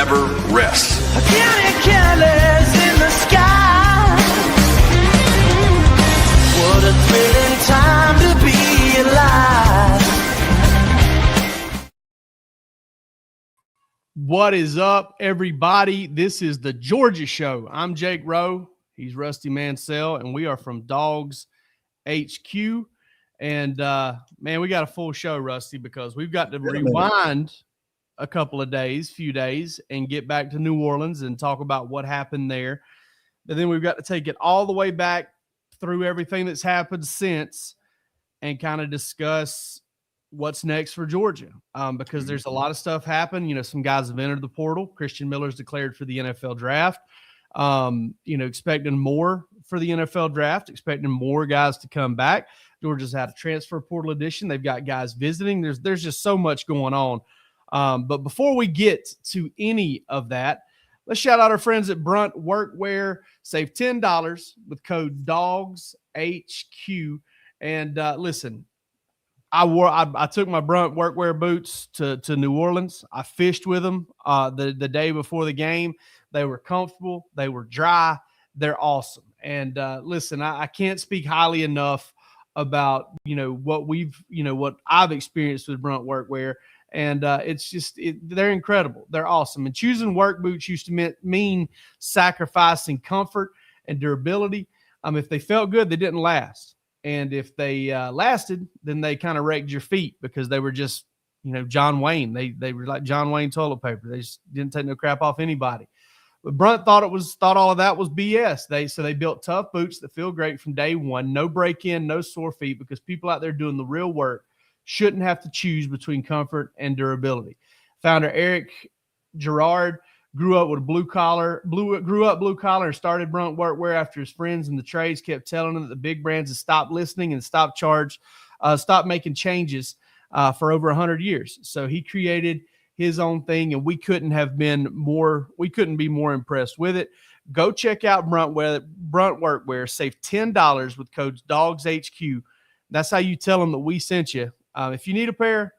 never rests. Careless in the sky. What a thrilling time to be alive. What is up, everybody? This is the Georgia Show. I'm Jake Rowe. He's Rusty Mansell, and we are from DawgsHQ. And, man, we got a full show, Rusty, because we've got to rewind a couple of few days, and get back to New Orleans and talk about what happened there. But then we've got to take it all the way back through everything that's happened since and kind of discuss what's next for Georgia, because there's a lot of stuff happened. You know, some guys have entered the portal. Christian Miller's declared for the NFL draft. Expecting more for the NFL draft, expecting more guys to come back. Georgia's had a transfer portal edition. They've got guys visiting. There's just so much going on. But before we get to any of that, let's shout out our friends at Brunt Workwear. Save $10 with code DawgsHQ. And listen, I took my Brunt Workwear boots to New Orleans. I fished with them the day before the game. They were comfortable. They were dry. They're awesome. And listen, I can't speak highly enough about, what I've experienced with Brunt Workwear. And it's just, they're incredible. They're awesome. And choosing work boots used to mean sacrificing comfort and durability. If they felt good, they didn't last. And if they lasted, then they kind of wrecked your feet because they were just, John Wayne. They were like John Wayne toilet paper. They just didn't take no crap off anybody. But Brunt thought all of that was BS. So they built tough boots that feel great from day one. No break-in, no sore feet, because people out there doing the real work shouldn't have to choose between comfort and durability. Founder Eric Gerard grew up blue collar and started Brunt Workwear after his friends in the trades kept telling him that the big brands had stopped listening and stopped making changes for over 100 years. So he created his own thing, and we couldn't be more impressed with it. Go check out Brunt Workwear. Save $10 with code DawgsHQ. That's how you tell them that we sent you. If you need a pair,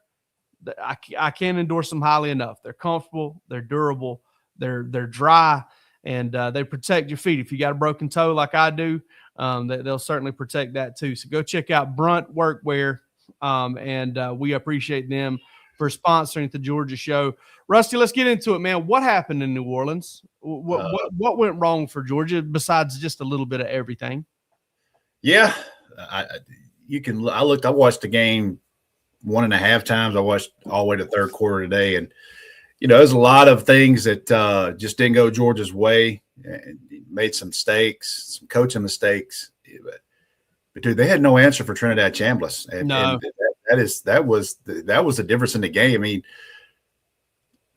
I can't endorse them highly enough. They're comfortable, they're durable, they're dry, and they protect your feet. If you got a broken toe like I do, they'll certainly protect that too. So go check out Brunt Workwear, and we appreciate them for sponsoring the Georgia Show. Rusty, let's get into it, man. What happened in New Orleans? What went wrong for Georgia besides just a little bit of everything? Yeah, I watched the game 1.5 times. I watched all the way to third quarter today, and there's a lot of things that just didn't go Georgia's way. And made some mistakes, some coaching mistakes, but dude, they had no answer for Trinidad Chambliss, and that was the difference in the game. I mean,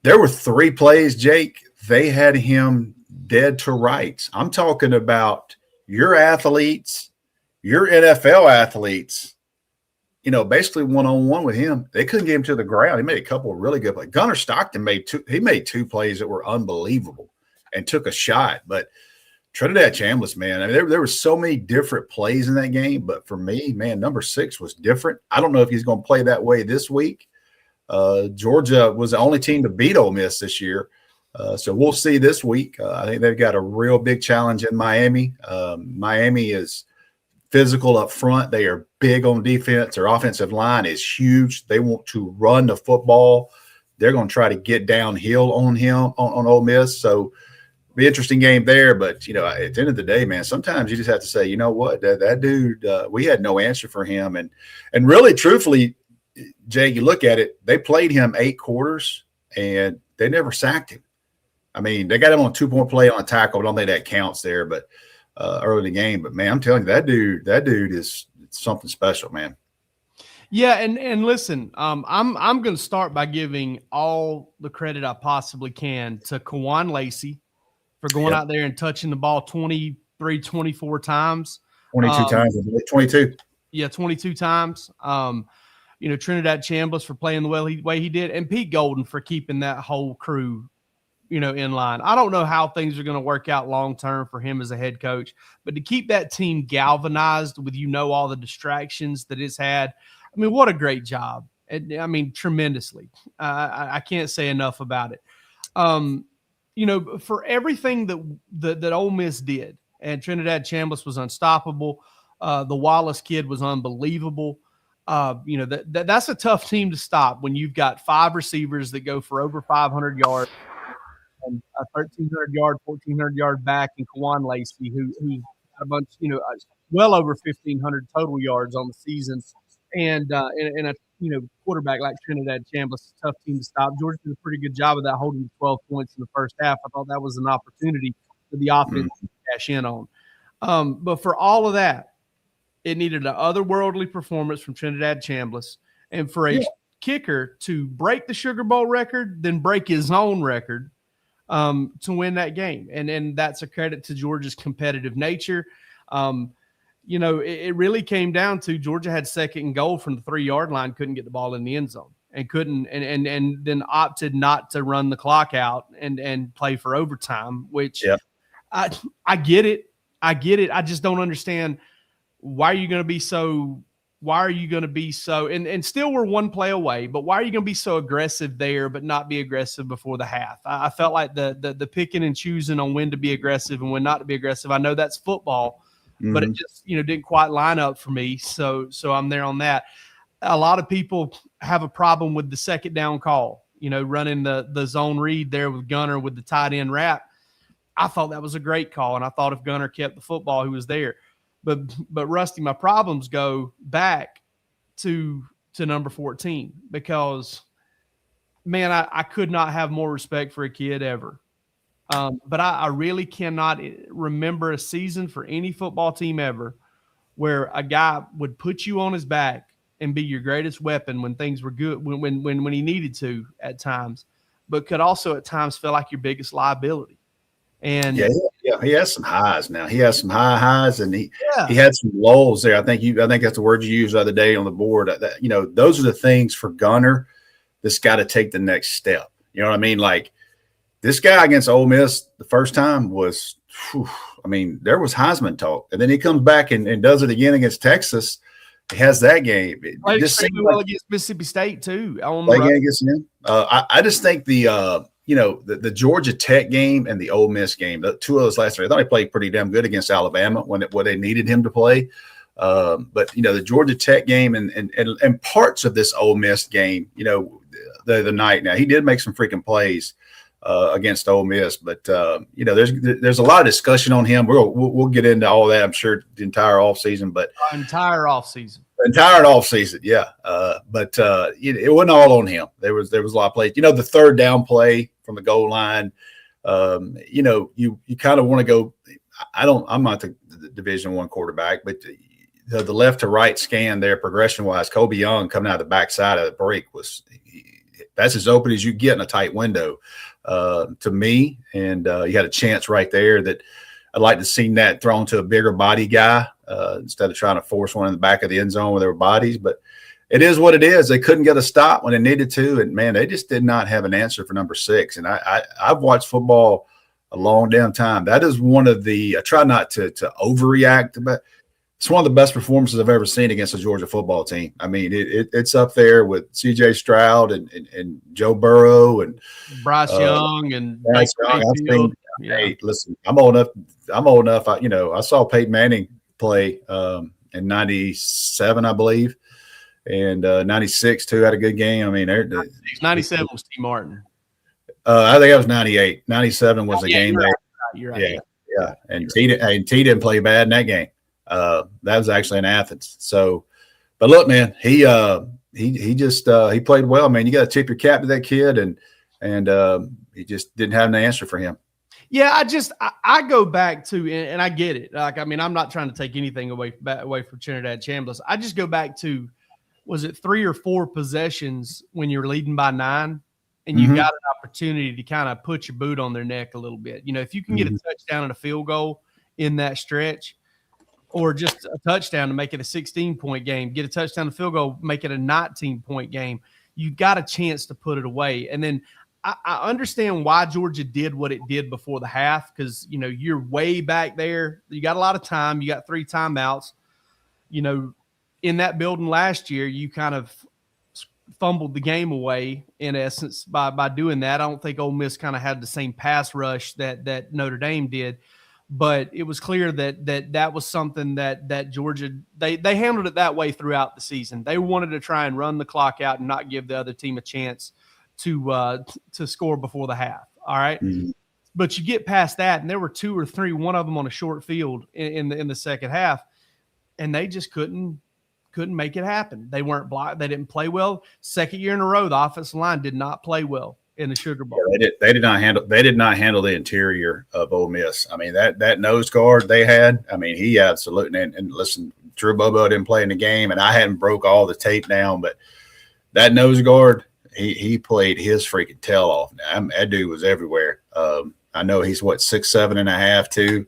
there were 3 plays, Jake. They had him dead to rights. I'm talking about your athletes, your NFL athletes. Basically one-on-one with him. They couldn't get him to the ground. He made a couple of really good plays. Gunnar Stockton made 2 plays that were unbelievable and took a shot. But Trinidad Chambliss, man, I mean, there were so many different plays in that game. But for me, man, number 6 was different. I don't know if he's going to play that way this week. Georgia was the only team to beat Ole Miss this year. So we'll see this week. I think they've got a real big challenge in Miami. Miami is physical up front. They are big on defense. Their offensive line is huge. They want to run the football. They're going to try to get downhill on him, on Ole Miss. So be an interesting game there. But, at the end of the day, man, sometimes you just have to say, you know what, that dude, we had no answer for him. And really, truthfully, Jay, you look at it, they played him 8 quarters, and they never sacked him. I mean, they got him on a 2-point play on a tackle. I don't think that counts there, but early in the game. But man, I'm telling you, that dude is something special, man. Yeah, and listen, I'm going to start by giving all the credit I possibly can to Kawan Lacey for going out there and touching the ball 23, 24 times. 22 times. 22. Yeah, 22 times. Trinidad Chambliss for playing the way he did, and Pete Golden for keeping that whole crew in line. I don't know how things are going to work out long-term for him as a head coach, but to keep that team galvanized with, all the distractions that it's had, I mean, what a great job. I mean, tremendously. I can't say enough about it. for everything that Ole Miss did, and Trinidad Chambliss was unstoppable. The Wallace kid was unbelievable. That's a tough team to stop when you've got 5 receivers that go for over 500 yards and a 1,300-yard, 1,400-yard back in Kawan Lacey, who's got a bunch, well over 1,500 total yards on the season, and a quarterback like Trinidad Chambliss, a tough team to stop. Georgia did a pretty good job of that, holding 12 points in the first half. I thought that was an opportunity for the offense to cash in on. But for all of that, it needed an otherworldly performance from Trinidad Chambliss, and for a kicker to break the Sugar Bowl record, then break his own record to win that game. And that's a credit to Georgia's competitive nature. It really came down to Georgia had second and goal from the 3-yard line, couldn't get the ball in the end zone, and then opted not to run the clock out and play for overtime, which I get it. I just don't understand why are you going to be so and still we're one play away, but why are you going to be so aggressive there but not be aggressive before the half? I felt like the picking and choosing on when to be aggressive and when not to be aggressive. I know that's football, but it just didn't quite line up for me. So I'm there on that. A lot of people have a problem with the second down call, running the zone read there with Gunner with the tight end wrap. I thought that was a great call, and I thought if Gunner kept the football, he was there. But Rusty, my problems go back to number 14 because, man, I could not have more respect for a kid ever. But I really cannot remember a season for any football team ever where a guy would put you on his back and be your greatest weapon when things were good, when he needed to at times, but could also at times feel like your biggest liability. And he has some highs now. He has some highs, and he had some lulls there. I think that's the word you used the other day on the board. Those are the things for Gunner that's got to take the next step. You know what I mean? Like this guy against Ole Miss the first time was, there was Heisman talk, and then he comes back and does it again against Texas. He has that game. Played extremely well against Mississippi State too. I just think the Georgia Tech game and the Ole Miss game, the two of those last three, I thought he played pretty damn good against Alabama when they needed him to play. But the Georgia Tech game and parts of this Ole Miss game, the night. Now he did make some freaking plays against Ole Miss, but there's a lot of discussion on him. We'll get into all that, I'm sure, the entire offseason. But entire offseason, yeah. But it wasn't all on him. There was a lot of plays. The third down play from the goal line. You kind of want to go. I'm not the Division I quarterback, but the left to right scan there, progression wise, Kobe Young coming out of the backside of the break that's as open as you get in a tight window to me. And you had a chance right there that I'd like to see that thrown to a bigger body guy instead of trying to force one in the back of the end zone with their bodies. But it is what it is. They couldn't get a stop when they needed to. And, man, they just did not have an answer for number 6. And I've watched football a long damn time. That is one of the – I try not to overreact, but it's one of the best performances I've ever seen against a Georgia football team. I mean, it's up there with C.J. Stroud and Joe Burrow and Bryce Young and Bryce Young. Hey, listen, I'm old enough. I saw Peyton Manning play in '97, I believe, and '96 too. Had a good game. I mean, 97 was T. Martin. I think that was '98. '97 was the game. You're right. Yeah. And T didn't play bad in that game. That was actually in Athens. So, but look, man, he played well, man. You got to tip your cap to that kid, and he just didn't have an answer for him. Yeah, I go back to, and I get it. Like, I mean, I'm not trying to take anything away from Trinidad Chambliss. I just go back to, was it 3 or 4 possessions when you're leading by 9, and you got an opportunity to kind of put your boot on their neck a little bit. If you can get a touchdown and a field goal in that stretch, or just a touchdown to make it a 16-point game, get a touchdown and field goal, make it a 19-point game, you've got a chance to put it away. And then I understand why Georgia did what it did before the half, because, you're way back there. You got a lot of time. You got 3 timeouts. In that building last year, you kind of fumbled the game away in essence by doing that. I don't think Ole Miss kind of had the same pass rush that Notre Dame did, but it was clear that was something that Georgia they handled it that way throughout the season. They wanted to try and run the clock out and not give the other team a chance to score before the half. All right. Mm-hmm. But you get past that, and there were 2 or 3, one of them on a short field in the second half, and they just couldn't make it happen. They weren't blocked. They didn't play well. Second year in a row, the offensive line did not play well in the Sugar Bowl. Yeah, they did not handle the interior of Ole Miss. I mean, that nose guard they had. I mean, he absolutely and listen, Drew Bobo didn't play in the game, and I hadn't broke all the tape down, but that nose guard, he played his freaking tail off. Now, that dude was everywhere. I know he's 6'7.5" too.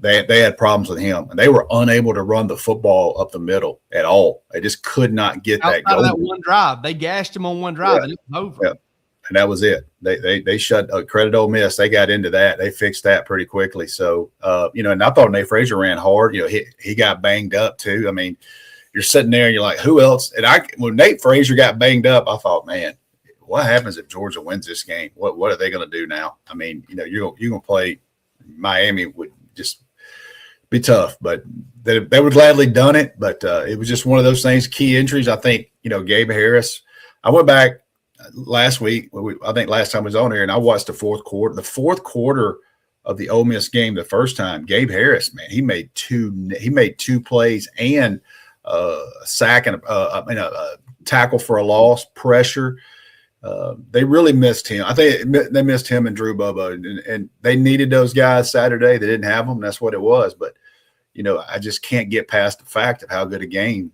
They had problems with him, and they were unable to run the football up the middle at all. They just could not get that going. That one drive, they gashed him on one drive, and it was over. Yeah. And that was it. They shut credit Ole Miss. They got into that. They fixed that pretty quickly. So and I thought Nate Frazier ran hard. He got banged up too. I mean, you're sitting there and you're like, who else? And when Nate Frazier got banged up, I thought, man, what happens if Georgia wins this game? What are they going to do now? I mean, you're going to play Miami would just be tough, but they would gladly done it. But it was just one of those things. Key injuries, I think. Gabe Harris. I went back last week. I think last time I was on here, and I watched the fourth quarter. The fourth quarter of the Ole Miss game, the first time, Gabe Harris, man, he made two plays and a sack and a tackle for a loss, pressure. They really missed him. I think they missed him and Drew Bobo, and they needed those guys Saturday. They didn't have them. That's what it was. But, I just can't get past the fact of how good a game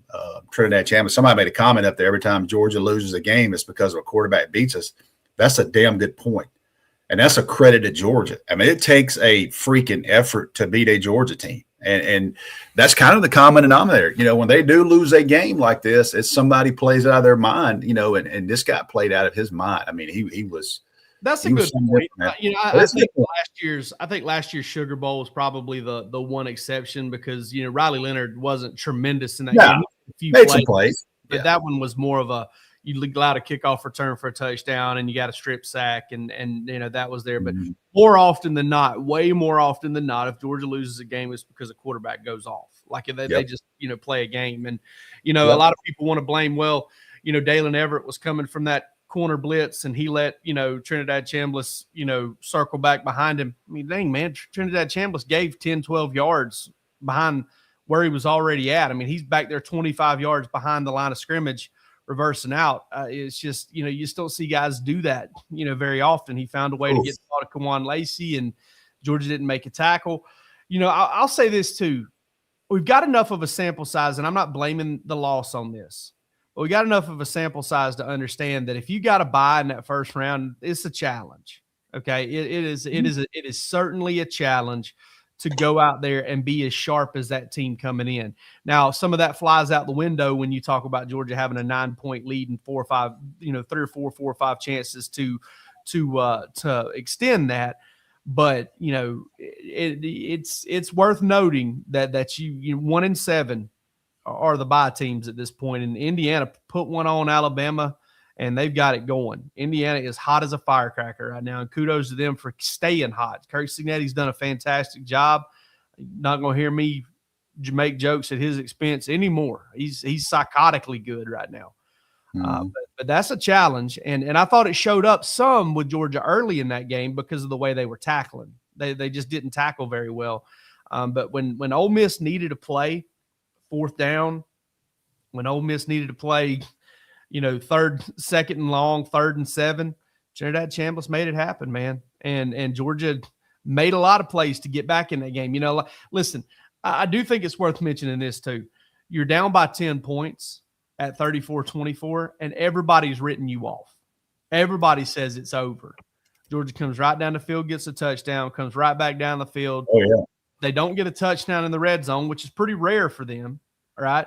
Trinidad Champions. Somebody made a comment up there. Every time Georgia loses a game, it's because of a quarterback beats us. That's a damn good point. And that's a credit to Georgia. I mean, it takes a freaking effort to beat a Georgia team. And that's kind of the common denominator. When they do lose a game like this, it's somebody plays out of their mind, and this guy played out of his mind. I mean, he was. That's a good point. I think last year's Sugar Bowl was probably the one exception because Riley Leonard wasn't tremendous in that game. Made some plays, but that one was more of a you allowed a kickoff return for a touchdown and you got a strip sack and that was there. But more often than not, way more often than not, if Georgia loses a game, it's because a quarterback goes off. Like they just play a game, and a lot of people want to blame. Well, Dalen Everett was coming from that corner blitz and he let Trinidad Chambliss circle back behind him. I mean, dang man, Trinidad Chambliss gave 10-12 yards behind where he was already at. I mean, he's back there 25 yards behind the line of scrimmage reversing out. It's just you just don't see guys do that very often. He found a way to get the ball to Kawan Lacey, and Georgia didn't make a tackle. I'll say this too. We've got enough of a sample size, and I'm not blaming the loss on this. But we got enough of a sample size to understand that if you got a bye in that first round, it's a challenge. Okay, it is certainly a challenge to go out there and be as sharp as that team coming in. Now, some of that flies out the window when you talk about Georgia having a 9-point lead and 4 or 5 chances to extend that. But it's worth noting that you 1-7. Are the bye teams at this point. And Indiana put one on Alabama, and they've got it going. Indiana is hot as a firecracker right now, and kudos to them for staying hot. Kirk Cignetti's done a fantastic job. Not going to hear me make jokes at his expense anymore. He's psychotically good right now. But that's a challenge, and I thought it showed up some with Georgia early in that game because of the way they were tackling. They just didn't tackle very well. But when Ole Miss needed to play – fourth down, when Ole Miss needed to play, second and long, 3rd and 7, Trinidad Chambliss made it happen, man. And Georgia made a lot of plays to get back in that game. Listen, I do think it's worth mentioning this too. You're down by 10 points at 34-24, and everybody's written you off. Everybody says it's over. Georgia comes right down the field, gets a touchdown, comes right back down the field. Oh, yeah. They don't get a touchdown in the red zone, which is pretty rare for them, right?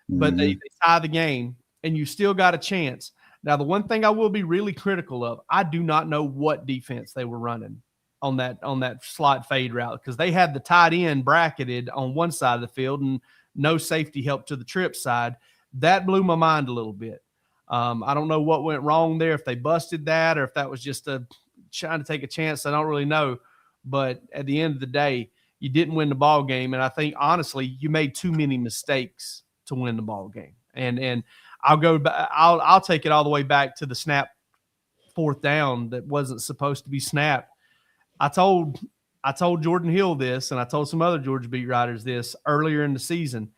But they tie the game, and you still got a chance. Now, the one thing I will be really critical of, I do not know what defense they were running on that slot fade route because they had the tight end bracketed on one side of the field and no safety help to the trip side. That blew my mind a little bit. I don't know what went wrong there, if they busted that or if that was just trying to take a chance. I don't really know. But at the end of the day, you didn't win the ball game. And I think, honestly, you made too many mistakes to win the ball game. And I'll take it all the way back to the snap fourth down that wasn't supposed to be snapped. I told Jordan Hill this, and I told some other Georgia beat writers this earlier in the season.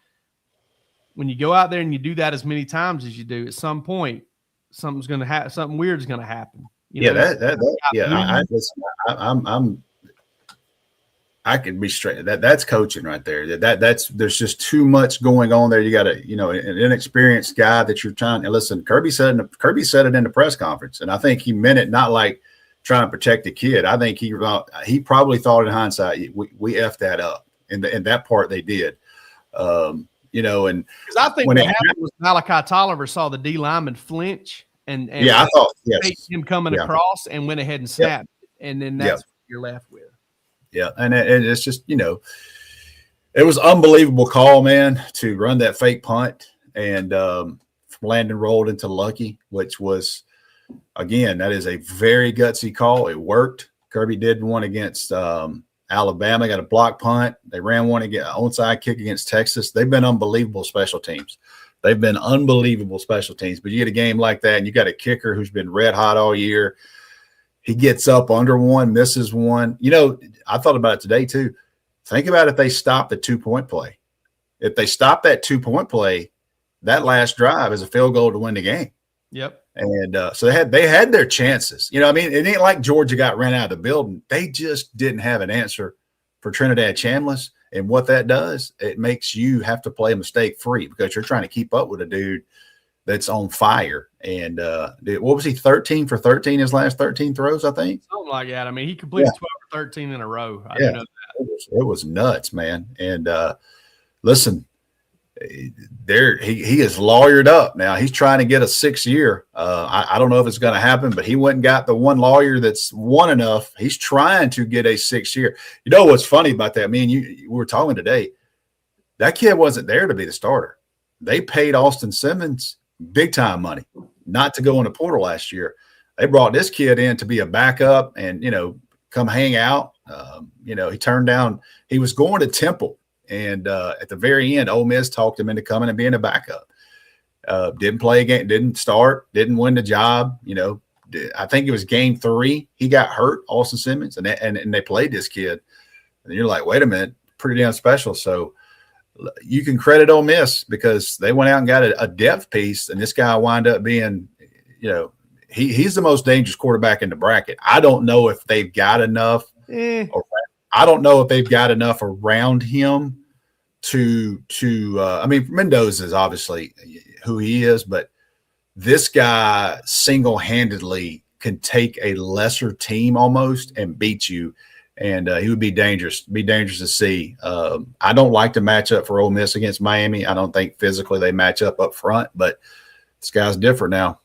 When you go out there and you do that as many times as you do, at some point, something weird is going to happen. I can be straight. That's coaching right there. There's just too much going on there. You got an inexperienced guy that you're trying to listen. Kirby said it in the press conference, and I think he meant it not like trying to protect the kid. I think he probably thought in hindsight, we effed that up, and that part they did. And because I think what happened was Malachi Tolliver saw the D lineman flinch and I thought him coming across and went ahead and snapped, and then that's what you're left with. Yeah, and it's just it was unbelievable call, man, to run that fake punt and Landon rolled into Lucky, which was, again, that is a very gutsy call. It worked. Kirby did one against Alabama, got a block punt. They ran one against onside kick against Texas. They've been unbelievable special teams. But you get a game like that, and you got a kicker who's been red hot all year. He gets up under one, misses one. I thought about it today too. Think about if they stop the 2-point play. If they stop that 2-point play, that last drive is a field goal to win the game. Yep. And so they had their chances. It ain't like Georgia got ran out of the building. They just didn't have an answer for Trinidad Chambliss. And what that does, it makes you have to play mistake free because you're trying to keep up with a dude that's on fire. And what was he, 13 for 13 his last 13 throws, I think? Something like that. I mean, he completed 12 or 13 in a row. I didn't know that. It was nuts, man. And listen, he is lawyered up now. He's trying to get a 6th year. I don't know if it's going to happen, but he went and got the one lawyer that's won enough. He's trying to get a 6th year. You know what's funny about that? Me and you were talking today. That kid wasn't there to be the starter. They paid Austin Simmons big time money not to go in the portal last year. They brought this kid in to be a backup and, come hang out. He turned down, he was going to Temple. And at the very end, Ole Miss talked him into coming and being a backup. Didn't play a game, didn't start, didn't win the job. I think it was game 3. He got hurt, Austin Simmons, and they played this kid. And you're like, wait a minute, pretty damn special. So you can credit Ole Miss because they went out and got a depth piece, and this guy wound up being, he's the most dangerous quarterback in the bracket. I don't know if they've got enough. I don't know if they've got enough around him to Mendoza is obviously who he is, but this guy single-handedly can take a lesser team almost and beat you. And he would be dangerous to see. I don't like to match up for Ole Miss against Miami. I don't think physically they match up front, but this guy's different now.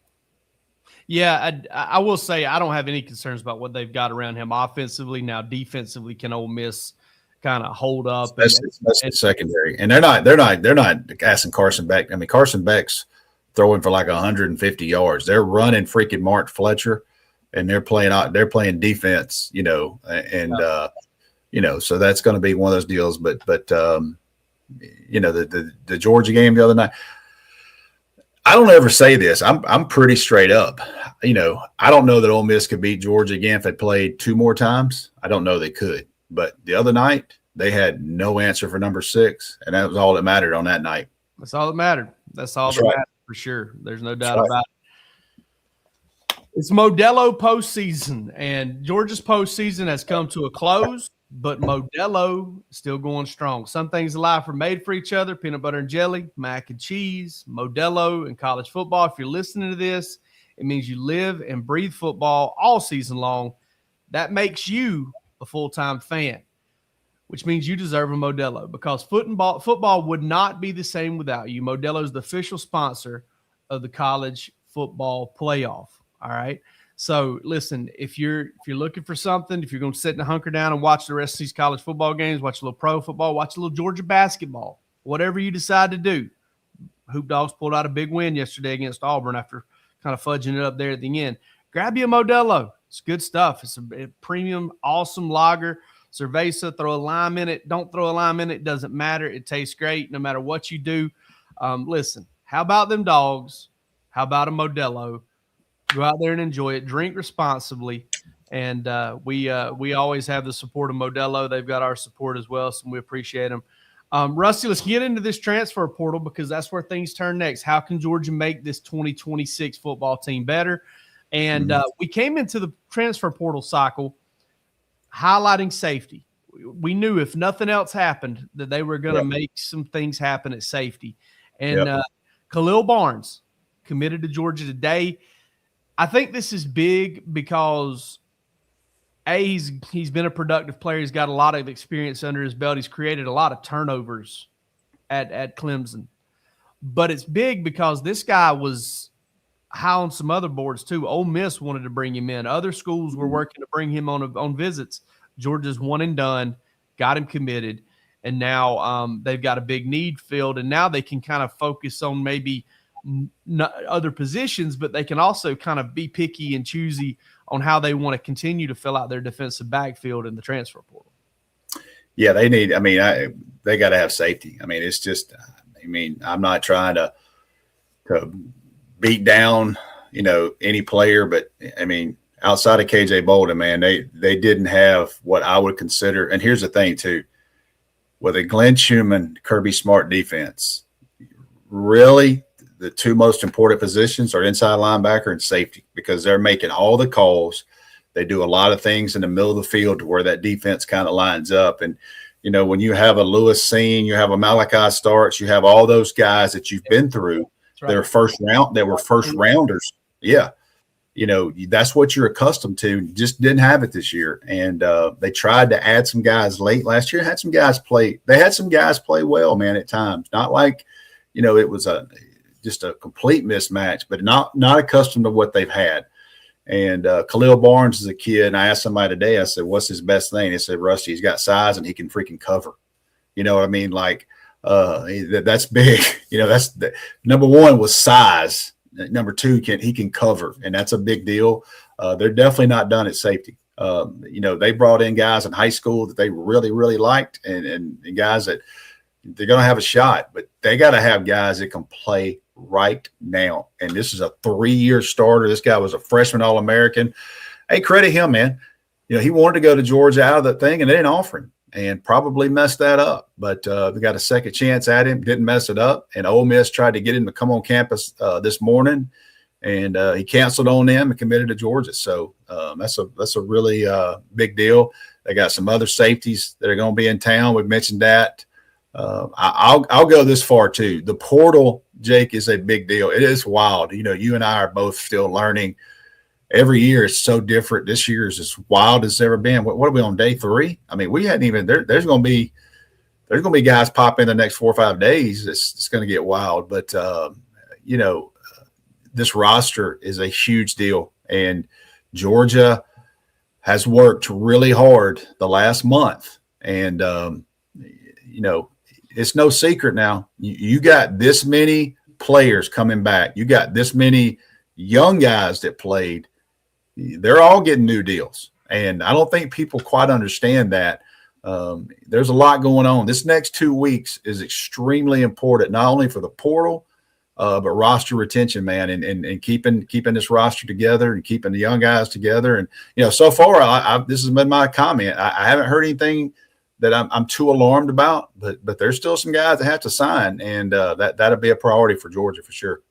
Yeah, I will say I don't have any concerns about what they've got around him offensively. Now, defensively, can Ole Miss kind of hold up? Especially secondary. And they're not asking Carson Beck. I mean, Carson Beck's throwing for like 150 yards. They're running freaking Mark Fletcher. And they're playing defense, so that's going to be one of those deals. But the Georgia game the other night, I don't ever say this. I'm pretty straight up. I don't know that Ole Miss could beat Georgia again if they played 2 more times. I don't know they could. But the other night, they had no answer for number 6, and that was all that mattered on that night. That's all that mattered. That's all that mattered for sure. There's no doubt about it. It's Modello postseason, and Georgia's postseason has come to a close, but Modello is still going strong. Some things in life are made for each other: peanut butter and jelly, mac and cheese, Modello, and college football. If you're listening to this, it means you live and breathe football all season long. That makes you a full-time fan, which means you deserve a Modello because football would not be the same without you. Modello is the official sponsor of the college football playoff. All right. So listen, if you're looking for something, if you're going to sit and hunker down and watch the rest of these college football games, watch a little pro football, watch a little Georgia basketball, whatever you decide to do. Hoop Dogs pulled out a big win yesterday against Auburn after kind of fudging it up there at the end. Grab you a Modello. It's good stuff. It's a premium, awesome lager. Cerveza, throw a lime in it. Don't throw a lime in it. Doesn't matter. It tastes great no matter what you do. Listen, how about them Dawgs? How about a Modello? Go out there and enjoy it. Drink responsibly. And we always have the support of Modello. They've got our support as well, so we appreciate them. Rusty, let's get into this transfer portal because that's where things turn next. How can Georgia make this 2026 football team better? And we came into the transfer portal cycle highlighting safety. We knew if nothing else happened that they were going to make some things happen at safety. And Khalil Barnes committed to Georgia today. I think this is big because he's been a productive player. He's got a lot of experience under his belt. He's created a lot of turnovers at Clemson. But it's big because this guy was high on some other boards too. Ole Miss wanted to bring him in. Other schools were working to bring him on visits. Georgia's one and done, got him committed, and now they've got a big need filled, and now they can kind of focus on maybe other positions, but they can also kind of be picky and choosy on how they want to continue to fill out their defensive backfield in the transfer portal. Yeah, they need – I mean, they got to have safety. I mean, it's just – I mean, I'm not trying to beat down, any player, but, I mean, outside of KJ Bolden, man, they didn't have what I would consider – and here's the thing, too. With a Glenn Schumann, Kirby Smart defense, really the two most important positions are inside linebacker and safety because they're making all the calls. They do a lot of things in the middle of the field to where that defense kind of lines up. And, when you have a Lewis Seen, you have a Malachi Starks, you have all those guys that you've been through. Right. They were first rounders. Yeah. That's what you're accustomed to. Just didn't have it this year. And they tried to add some guys late last year. They had some guys play well, man, at times. Not like, it was just a complete mismatch, but not accustomed to what they've had. And Khalil Barnes is a kid. And I asked somebody today, I said, what's his best thing? He said, Rusty, he's got size and he can freaking cover. You know what I mean? Like that's big. That's the number one was size. Number two, he can cover, and that's a big deal. They're definitely not done at safety. They brought in guys in high school that they really, really liked, and guys that they're going to have a shot, but they got to have guys that can play right now. And this is a 3-year starter. This guy was a freshman All-American. Hey, credit him, man. He wanted to go to Georgia out of that thing, and they didn't offer him. And probably messed that up. But they got a second chance at him, didn't mess it up. And Ole Miss tried to get him to come on campus this morning, and he canceled on them and committed to Georgia. So that's a really big deal. They got some other safeties that are going to be in town. We've mentioned that. I'll go this far too. The portal, Jake, is a big deal. It is wild. You and I are both still learning. Every year is so different. This year is as wild as it's ever been. What are we on day 3? I mean, we hadn't even there's going to be guys pop in the next 4 or 5 days. It's going to get wild. But this roster is a huge deal, and Georgia has worked really hard the last month. And it's no secret now. You got this many players coming back. You got this many young guys that played. They're all getting new deals, and I don't think people quite understand that. There's a lot going on. This next 2 weeks is extremely important, not only for the portal, but roster retention, man, and keeping this roster together and keeping the young guys together. And so far, this has been my comment. I haven't heard anything that I'm too alarmed about, but there's still some guys that have to sign, and that'll be a priority for Georgia for sure.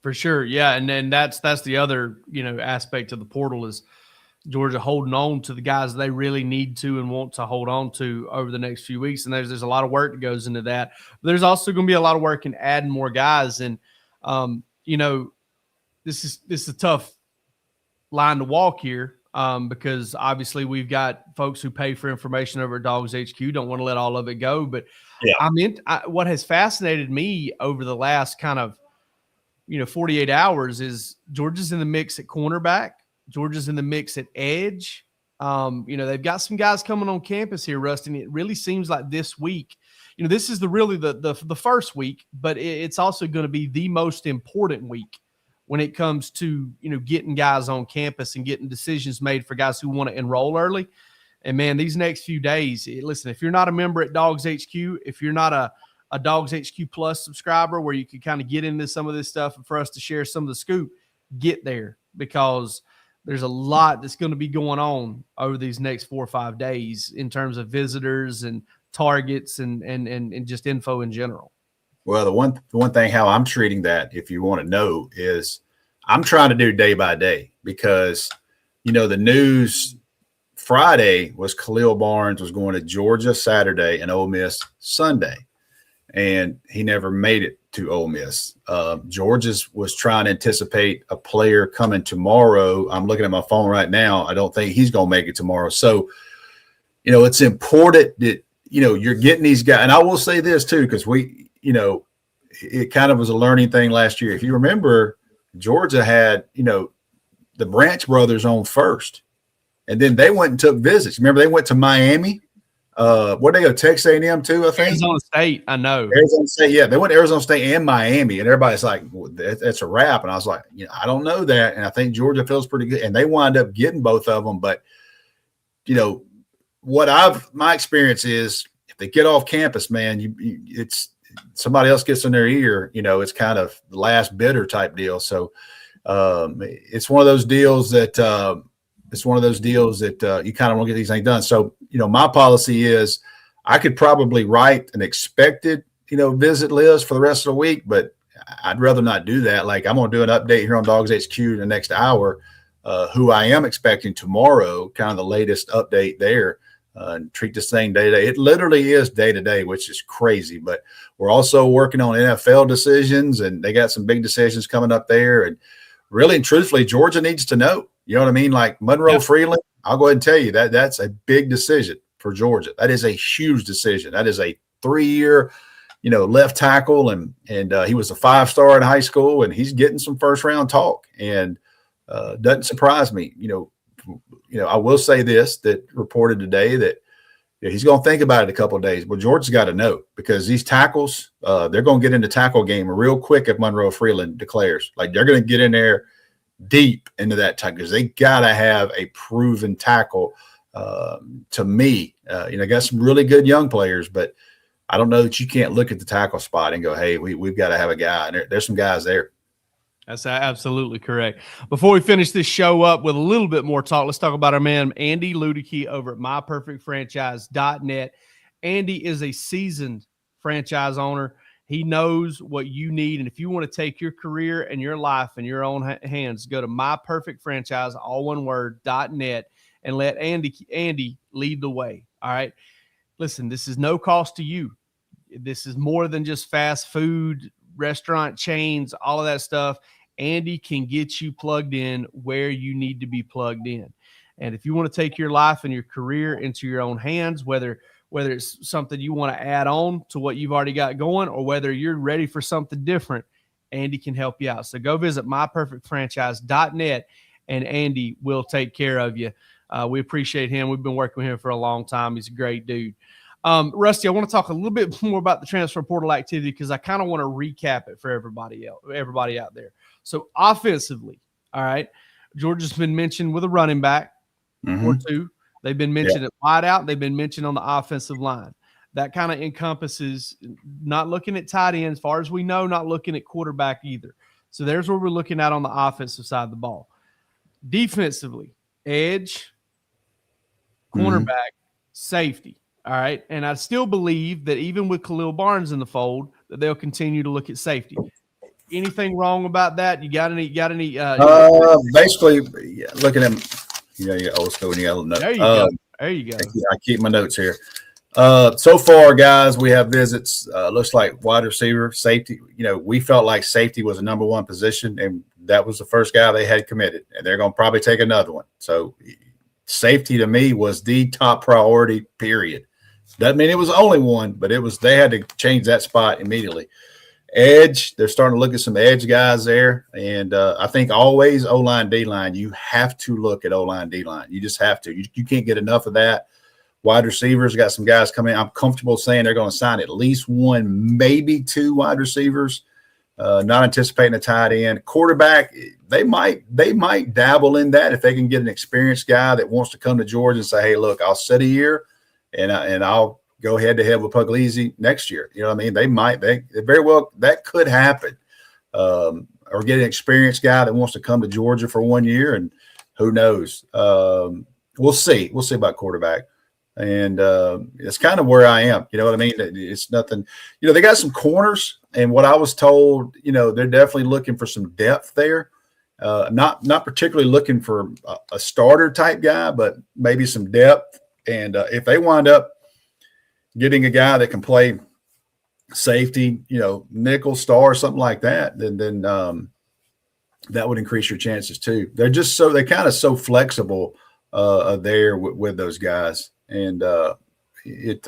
For sure, yeah, and then that's the other aspect of the portal is Georgia holding on to the guys they really need to and want to hold on to over the next few weeks, and there's a lot of work that goes into that. But there's also going to be a lot of work in adding more guys, and this is a tough line to walk here because obviously we've got folks who pay for information over at DawgsHQ, don't want to let all of it go, but yeah. What has fascinated me over the last kind of 48 hours is Georgia's in the mix at cornerback. Georgia's in the mix at edge. They've got some guys coming on campus here, Rusty, and it really seems like this week, this is the first week, but it's also going to be the most important week when it comes to, getting guys on campus and getting decisions made for guys who want to enroll early. And man, these next few days, listen, if you're not a member at DawgsHQ, if you're not a DawgsHQ Plus subscriber where you can kind of get into some of this stuff and for us to share some of the scoop, get there, because there's a lot that's going to be going on over these next 4 or 5 days in terms of visitors and targets and just info in general. Well, the one thing how I'm treating that, if you want to know, is I'm trying to do day by day, because, the news Friday was Khalil Barnes was going to Georgia Saturday and Ole Miss Sunday, and he never made it to Ole Miss. Georgia's was trying to anticipate a player coming tomorrow. I'm looking at my phone right now. I don't think he's going to make it tomorrow. So, it's important that, you're getting these guys. And I will say this too, because it kind of was a learning thing last year. If you remember, Georgia had, the Branch brothers on first, and then they went and took visits. Remember, they went to Miami. Where'd they go? Texas A&M too, I think. Arizona State, I know. Arizona State, yeah. They went to Arizona State and Miami, and everybody's like, well, that's a wrap. And I was like, I don't know that. And I think Georgia feels pretty good. And they wind up getting both of them. But, my experience is, if they get off campus, man, it's somebody else gets in their ear, it's kind of the last bidder type deal. So it's one of those deals that you kind of want to get these things done. So, my policy is I could probably write an expected, visit list for the rest of the week, but I'd rather not do that. Like, I'm going to do an update here on DawgsHQ in the next hour, who I am expecting tomorrow, kind of the latest update there. And treat this thing day to day. It literally is day to day, which is crazy. But we're also working on NFL decisions, and they got some big decisions coming up there. And really and truthfully, Georgia needs to know. You know what I mean? Like Monroe Freeland, I'll go ahead and tell you that's a big decision for Georgia. That is a huge decision. That is a 3-year, left tackle, and he was a 5-star in high school, and he's getting some first round talk. And doesn't surprise me. I will say this, that reported today that he's going to think about it a couple of days. Well, Georgia's got to know, because these tackles, they're going to get into tackle game real quick if Monroe Freeland declares. Like, they're going to get in there deep into that tackle, because they got to have a proven tackle. To me, got some really good young players, but I don't know that you can't look at the tackle spot and go, hey, we've got to have a guy. And there's some guys there. That's absolutely correct. Before we finish this show up with a little bit more talk, let's talk about our man, Andy Ludicky, over at MyPerfectFranchise.net. Andy is a seasoned franchise owner. He knows what you need. And if you want to take your career and your life in your own hands, go to MyPerfectFranchise, all one word, .net, and let Andy lead the way. All right. Listen, this is no cost to you. This is more than just fast food, restaurant chains, all of that stuff. Andy can get you plugged in where you need to be plugged in. And if you want to take your life and your career into your own hands, whether it's something you want to add on to what you've already got going, or whether you're ready for something different, Andy can help you out. So go visit MyPerfectFranchise.net, and Andy will take care of you. We appreciate him. We've been working with him for a long time. He's a great dude. Rusty, I want to talk a little bit more about the transfer portal activity, because I kind of want to recap it for everybody out there. So offensively, all right, Georgia's been mentioned with a running back or two. They've been mentioned at wide out. They've been mentioned on the offensive line. That kind of encompasses not looking at tight end, as far as we know, not looking at quarterback either. So there's where we're looking at on the offensive side of the ball. Defensively, edge, cornerback, safety. All right. And I still believe that even with Khalil Barnes in the fold, that they'll continue to look at safety. Anything wrong about that? You got any? Basically, looking at, you got old school and you got a little note. There you go. There you go. I keep my notes here. So far, guys, we have visits. Looks like wide receiver, safety. We felt like safety was the number one position, and that was the first guy they had committed, and they're going to probably take another one. So safety to me was the top priority, period. Doesn't mean it was the only one, but they had to change that spot immediately. Edge, they're starting to look at some edge guys there. And I think always O-line, D-line, you have to look at O-line, D-line. You just have to. You can't get enough of that. Wide receivers, got some guys coming in. I'm comfortable saying they're going to sign at least one, maybe two wide receivers. Not anticipating a tight end. Quarterback, they might dabble in that if they can get an experienced guy that wants to come to Georgia and say, hey, look, I'll sit a year and I'll go head to head with Puglisi next year. You know what I mean? They very well, that could happen. Or get an experienced guy that wants to come to Georgia for 1 year, and who knows? We'll see. We'll see about quarterback. And it's kind of where I am. You know what I mean? It's nothing. You know, they got some corners, and what I was told, you know, they're definitely looking for some depth there. Not particularly looking for a starter type guy, but maybe some depth. And if they wind up getting a guy that can play safety, you know, nickel, star, something like that, then that would increase your chances too. They're kind of so flexible there with those guys. And I think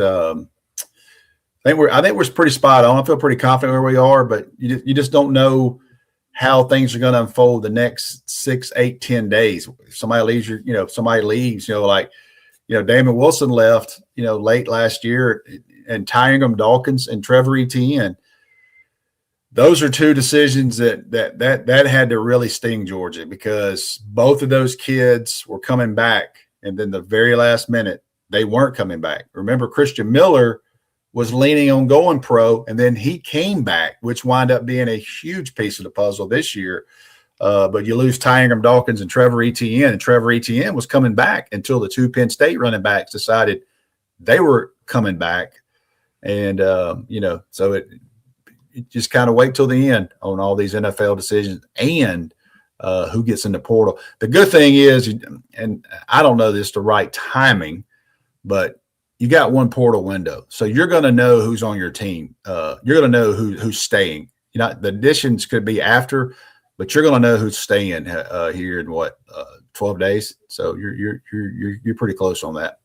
we're pretty spot on. I feel pretty confident where we are, but you just don't know how things are going to unfold the next 6, 8, 10 days. If somebody leaves, like, you know, Damon Wilson left, you know, late last year, and Tyringham Dawkins and Trevor Etienne. Those are two decisions that had to really sting Georgia, because both of those kids were coming back, and then the very last minute they weren't coming back. Remember, Christian Miller was leaning on going pro, and then he came back, which wound up being a huge piece of the puzzle this year. But you lose Tyringham Dawkins and Trevor Etienne, and Trevor Etienne was coming back until the two Penn State running backs decided they were coming back. And, you know, so it just kind of wait till the end on all these NFL decisions and who gets in the portal. The good thing is, and I don't know this the right timing, but you got one portal window. So you're going to know who's on your team. You're going to know who's staying. You know, the additions could be after, but you're going to know who's staying here in 12 days. So you're pretty close on that.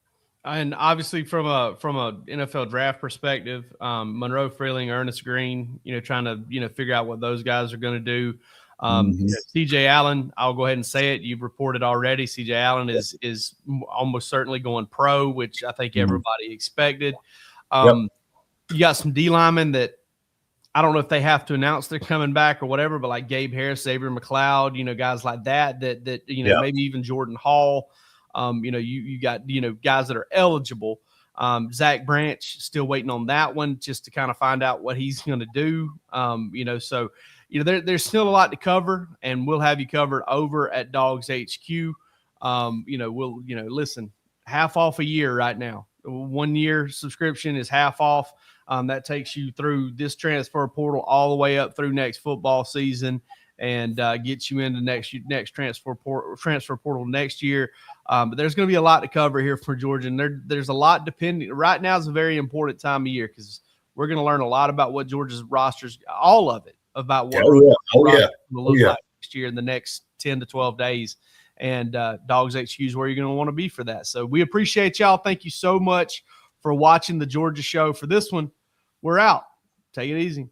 And obviously, from a NFL draft perspective, Monroe Freeling, Ernest Green, you know, trying to figure out what those guys are going to do. CJ Allen, I'll go ahead and say it. You've reported already. CJ Allen is almost certainly going pro, which I think everybody expected. You got some D linemen that I don't know if they have to announce they're coming back or whatever, but like Gabe Harris, Xavier McLeod, you know, guys like that maybe even Jordan Hall. You know, you got, you know, guys that are eligible. Zach Branch, still waiting on that one just to kind of find out what he's going to do. You know, so, you know, there's still a lot to cover, and we'll have you covered over at DawgsHQ. You know, listen, half off a year right now. 1 year subscription is half off. That takes you through this transfer portal all the way up through next football season, and gets you into next transfer portal next year. But there's going to be a lot to cover here for Georgia, and there's a lot depending. Right now is a very important time of year because we're going to learn a lot about what Georgia's rosters, all of it, about what will look like next year in the next 10 to 12 days. And DawgsHQ is where you're going to want to be for that. So we appreciate y'all. Thank you so much for watching the Georgia show. For this one, we're out. Take it easy.